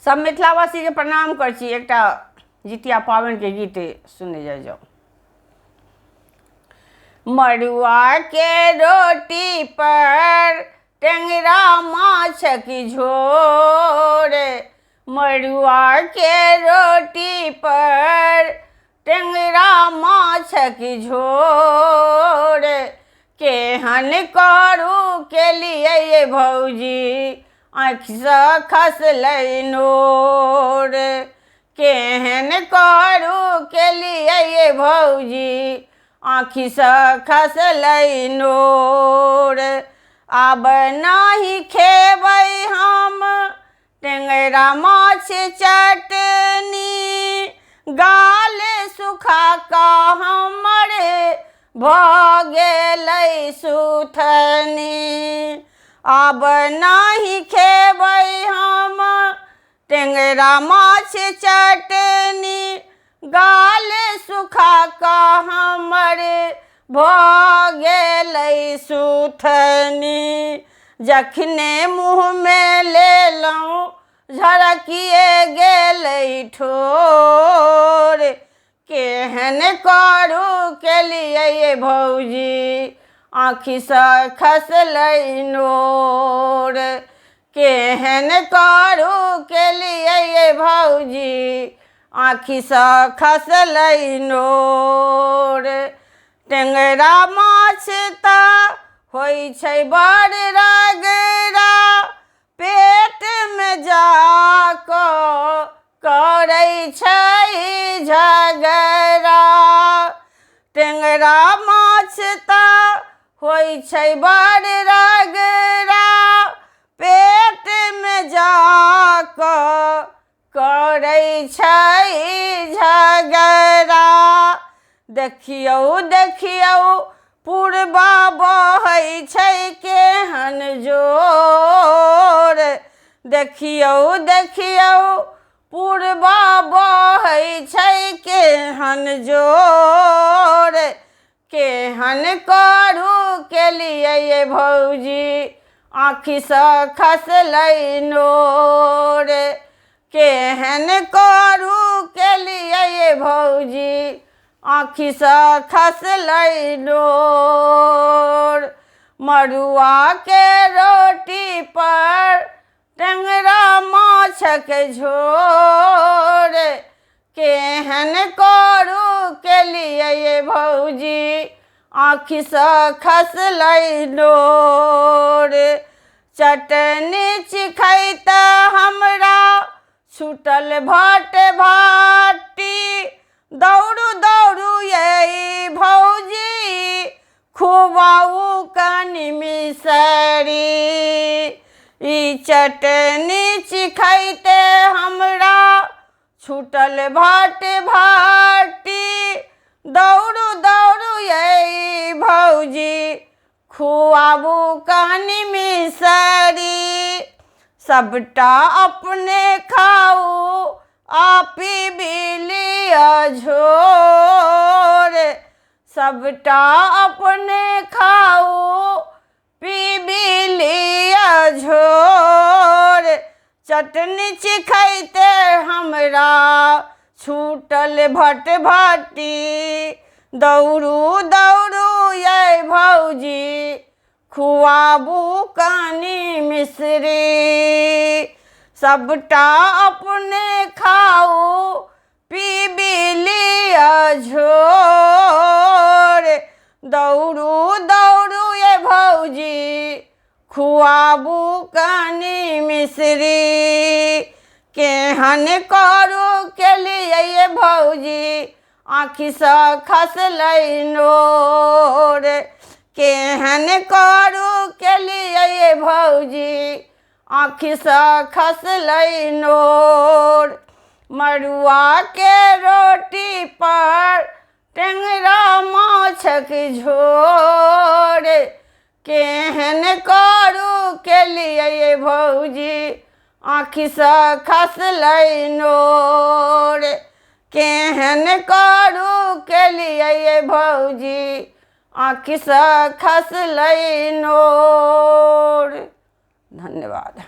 सब मिथिलावासी के प्रणाम कर छी। एक जितिया पावन के गीत सुने जाओ। मड़ुआ के रोटी पर टेंगरा माछ की झोर, मड़ुआ के रोटी पर टेंगरा माछ की झोर, केहन करू के लिए ये भौजी आँख से खसलै नोर, केहन करू के लिए ये भौजी आँखि से खसलै नोर। आब नहीं खेबै हम टेंगरा माछ चटनी, गाल सुखा कऽ हमरे भऽ गेलै सुथनी। आब नहीं खेबै हम टेंगरा माछ चटनी, गाल सुखा कऽ हमरे भऽ गेलै सुथनी। जखने मुँह में लेलहुँ झरकिए गेलै ठोर, केहन करू के लिए ये भौजी आँखि से खसलै नोर, केहन करू के लिए ये भौजी आँखि से खसलै नोर। टेंगरा माछ तऽ होइ छै बड़ रगड़ा, पेट में जाकऽ करै छै झगड़ा। टेंगरा माछ तऽ होइ छै बड़ रगड़ा, पेट में जाकऽ करै छै झगड़ा। देखियौ देखियौ पुरबा बहै छै केहन जोर, देखियौ देखियौ पुरबा बहै छै केहन जोर, केहन करू के लिए ये भौजी आँखि से खसलै नोर, केहन करू के लिए ये भौजी आँखि से खसलै नोर। मड़ुआ के रोटी पर टेंगरा माछ के झोर, केहन करू के लिए ये भौजी आँखि से खसलै नोर। चटनी चिखैत हमरा छूटल भट भाटी, दौड़ू दौड़ू ये भौजी खुआऊ कनि मिसरी। ई चटनी चिखैते हमरा छूटल भट भाटी, दौड़ू दौड़ू ये भौजी खुआबू कनि मिसरी। सबटा अपने खाऊ आ पीबी लिअ झोर, सबटा अपने खाऊ पीबी लिअ झोर। चटनी चिखैते हमरा छूटल भट भाटी, दौड़ू दौड़ू ये भौजी खुआबू कनि मिसरी। सबटा अपने खाऊ पीबी लिअ झोर, दौड़ू दौड़ू ये भौजी खुआबू कनि मिसरी। केहन करू के लिए ये भौजी आँखि से खसलै नोर, केहन करू के लिए ये भौजी आँखि से खसलै नोर। मड़ुआ के रोटी पर टेंगरा माछ के झोर, केहन करू के लिए ये भौजी आँखि से खसलै नोर, केहन करू के लिए ये भौजी आँखि से खसलै नोर। धन्यवाद।